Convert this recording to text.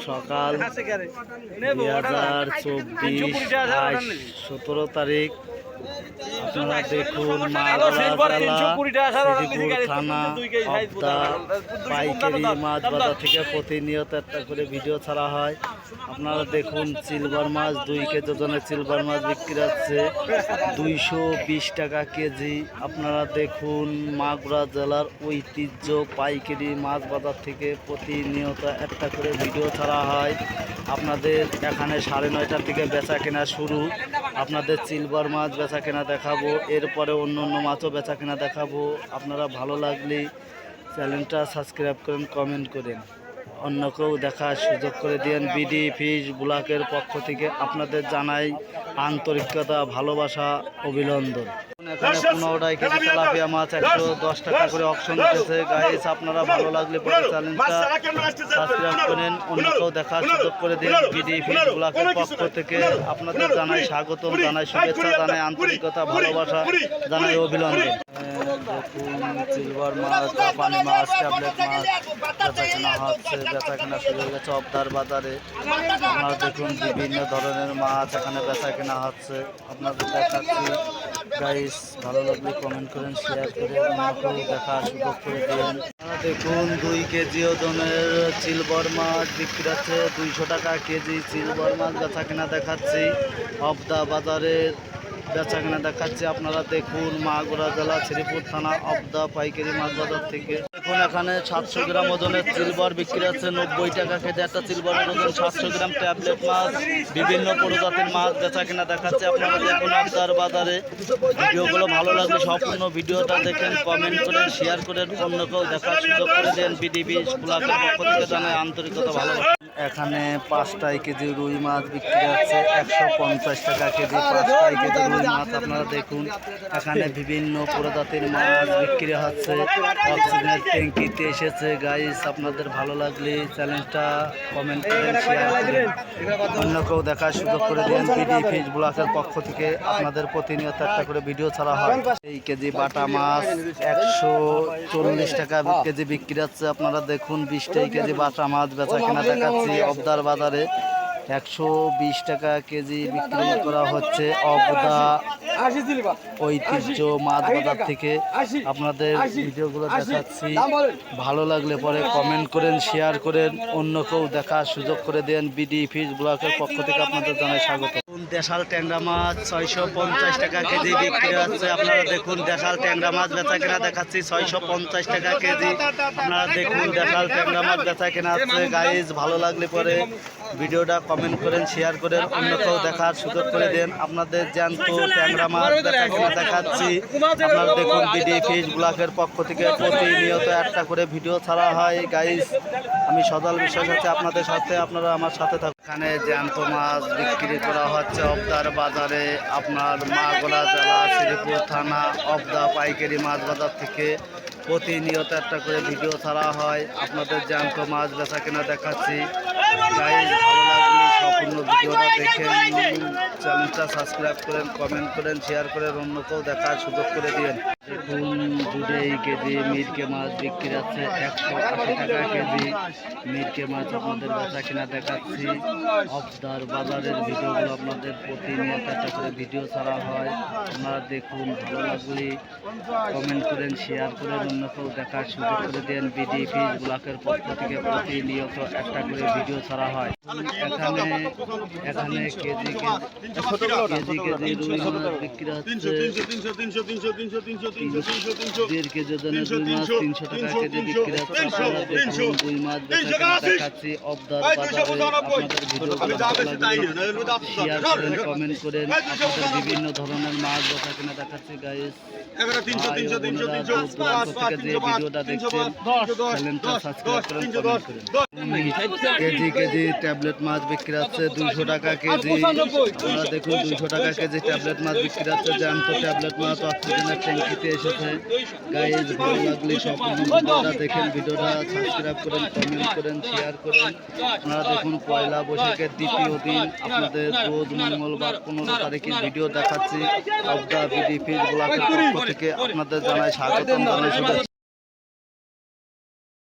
সকাল 2024 17 তারিখ। আপনারা দেখুন শ্রীপুর থানা অবদা পাইকারি মাছ বাজার থেকে প্রতিনিয়ত একটা করে ভিডিও ছাড়া হয়। আপনারা দেখুন সিলভার মাছ 2 কেজি ওজনের সিলভার মাছ বিক্রি হচ্ছে 220 টাকা কেজি। আপনারা দেখুন মাগুরা জেলার ঐতিহ্য পাইকারি মাছ বাজার থেকে প্রতিনিয়ত একটা করে ভিডিও ছাড়া হয়। আপনাদের এখানে 9:30টার থেকে বেচা কেনা শুরু। আপনাদের সিলভার মাছ বেচা কেনা দেখাবো, এরপরে অন্য অন্য মাছও বেচা কেনা দেখাবো। আপনারা ভালো লাগলে চ্যানেলটা সাবস্ক্রাইব করেন, কমেন্ট করেন, অন্যকেও দেখার সুযোগ করে দিন। বিডি ফিশ ব্লকের পক্ষ থেকে আপনাদের জানাই আন্তরিকতা, ভালোবাসা, অভিনন্দন। এখানে 15 কেজি তেলাপিয়া মাছ 110 টাকা করে অকশন উঠেছে। গাইস, আপনারা ভালো লাগলে পরে চ্যানেলটা সাবস্ক্রাইব করেন, অন্যকেও দেখার সুযোগ করে দিন। বিডি ফিশ ব্লকের পক্ষ থেকে আপনাদের জানাই স্বাগতম, জানাই শুভেচ্ছা, জানাই আন্তরিকতা, ভালোবাসা, জানাই অভিনন্দন। দেখুন সিলভার মাছ, জাপানি মাছ, ট্যাবলেট মাছ বেচা কেনা হচ্ছে, বেচা কেনা শুরু হয়ে গেছে অবদার বাজারে। আপনারা দেখুন বিভিন্ন ধরনের মাছ এখানে বেচা কেনা হচ্ছে, আপনাদের দেখাচ্ছি। গাইস, ভালো লাগলে কমেন্ট করেন, শেয়ার করে অন্যকেও দেখার সুযোগ করে দিন। আপনারা দেখুন 2 কেজি ওজনের সিলভার মাছ বিক্রি হচ্ছে 200 টাকা কেজি। সিলভার মাছ বেচা কেনা দেখাচ্ছি অবদা বাজারের বেচা কেনা দেখাচ্ছি। আপনারা দেখুন মাগুরা জেলা শ্রীপুর থানা অবদা পাইকারি মাছ বাজার থেকে। দেখুন এখানে 700 গ্রাম ওজনের সিলভার বিক্রি হচ্ছে 90 টাকা কেজি। একটা সিলভারের ওজন 700 গ্রাম। ট্যাবলেট মাছ, বিভিন্ন প্রজাতির মাছ বেচা কেনা দেখাচ্ছে। আপনারা দেখুন অবদার বাজারে। ভিডিওগুলো ভালো লাগলে সম্পূর্ণ ভিডিওটা দেখেন, কমেন্ট করেন, শেয়ার করেন, অন্যকেও দেখার সুযোগ করে দেন। বিডিবি ব্লকের পক্ষ থেকে জানায় আন্তরিকতা, ভালো। এখানে 5 কেজি রুই মাছ বিক্রি হচ্ছে 150 টাকা কেজি। 5 কেজি রুই মাছ আপনারা দেখুন এখানে বিভিন্ন প্রজাতির মাছ বিক্রি হচ্ছে। অক্সিজেনের ট্যাঙ্কিতে এসেছে। গাইস, আপনাদের ভালো লাগলে চ্যানেলটা কমেন্ট করেন, শেয়ার করেন, অন্যকেও দেখার সুযোগ করে দেন। বিডি ফিশ ব্লকের পক্ষ থেকে আপনাদের প্রতিনিয়ত একটা করে ভিডিও ছাড়া হয়। এই কেজি বাটা মাছ 140 টাকা কেজি বিক্রি হচ্ছে। আপনারা দেখুন 20 কেজি বাটা মাছ বেচা কেনা দেখাচ্ছি অবদার বাজারে 120 টাকা কেজি বিক্রি করা হচ্ছে অবদা ঐতিহ্য মাছ বাজার থেকে। আপনাদের ভিডিওগুলো দেখাচ্ছি, ভালো লাগলে পরে কমেন্ট করেন, শেয়ার করেন, অন্যকেও দেখার সুযোগ করে দেন। বিডি ফিশ ব্লকের পক্ষ থেকে আপনাদের জানাই স্বাগত। দেশাল ট্যাংরা মাছ 650 টাকা কেজি বিক্রি হচ্ছে। আপনারা দেখুন দেশাল ট্যাংরা মাছ বেচা কেনা দেখাচ্ছি 650 টাকা কেজি। আপনারা দেখুন দেশাল ট্যাংরা মাছ বেচা কেনা হচ্ছে। গাইজ, ভালো লাগলে পরে ভিডিওটা কমেন্ট করেন, শেয়ার করেন, অন্যকেও দেখার সুযোগ করে দেন। আপনাদের জ্যান্ত ট্যাংরা মাছ বেচা কেনা দেখাচ্ছি। আপনারা দেখুন বিডি ফিশ ব্লকের পক্ষ থেকে প্রতিনিয়ত একটা করে ভিডিও ছাড়া হয়। গাইজ, আমি সদল বিশ্বাস আছে আপনাদের সাথে, আপনারা আমার সাথে থাকুন। এখানে জ্যান্ত মাছ বিক্রি করা হচ্ছে অবদার বাজারে। আপনার মাগুরা জেলা শ্রীপুর থানা অবদা পাইকারি মাছ বাজার থেকে প্রতিনিয়ত একটা করে ভিডিও ছাড়া হয়। আপনাদের জ্যান্ত মাছ বেচা কেনা দেখাচ্ছি। গাইজ, ভালো লাগলে সম্পূর্ণ ভিডিওটা দেখেন, চ্যানেলটা সাবস্ক্রাইব করেন, কমেন্ট করেন, শেয়ার করেন, অন্যকেও দেখার সুযোগ করে দিন। দেখুন 2 কেজি মিরকে মাছ বিক্রি হচ্ছে 180 টাকা কেজি। মিরকে মাছ আপনাদের বেচা কেনা দেখাচ্ছি অবদার বাজারের। ভিডিওগুলো আপনাদের প্রতিনিয়ত একটা করে ভিডিও ছাড়া হয়। আপনারা দেখুন, ভালো লাগলে কমেন্ট করেন, শেয়ার করেন, অন্যকেও দেখার সুযোগ করে দেন। বিডি ফিশ ব্লকের পক্ষ থেকে প্রতিনিয়ত একটা করে ভিডিও ছাড়া হয়। এখানে কেজি রুই মাছ বিক্রি হচ্ছে 1.5 কেজি ওজনের রুই মাছ 300 টাকা কেজি বিক্রি হচ্ছে। আপনারা দেখুন রুই মাছ বেচা কেনা দেখাচ্ছি অবদার বাজারে। আপনাদের ভিডিওগুলো ভালো লাগলে শেয়ার করেন, কমেন্ট করেন। আপনাদের বিভিন্ন ধরনের মাছ বেচা কেনা দেখাচ্ছি। গাইস, যে ভিডিওটা দেখছেন চ্যানেলটা সাবস্ক্রাইব করেন, কমেন্ট করেন। কেজি ট্যাবলেট মাছ বিক্রি হচ্ছে 200 টাকা কেজি। আপনারা দেখুন 200 টাকা কেজি ট্যাবলেট মাছ বিক্রি হচ্ছে। জ্যান্ত ট্যাবলেট মাছ অক্সিজেনের ট্যাঙ্কিতে এসেছে। গাইজ, ভালো লাগলে সম্পূর্ণ ভিডিওটা দেখেন, ভিডিওটা সাবস্ক্রাইব করেন, কমেন্ট করেন, শেয়ার করেন। আপনারা দেখুন পয়লা বৈশাখের দ্বিতীয় দিন আপনাদের রোজ মঙ্গলবার 15 তারিখের ভিডিও দেখাচ্ছি অবদা বিডি ফিশ ব্লকের পক্ষ থেকে। আপনাদের জানাই স্বাগতম, জানাই শুভেচ্ছা।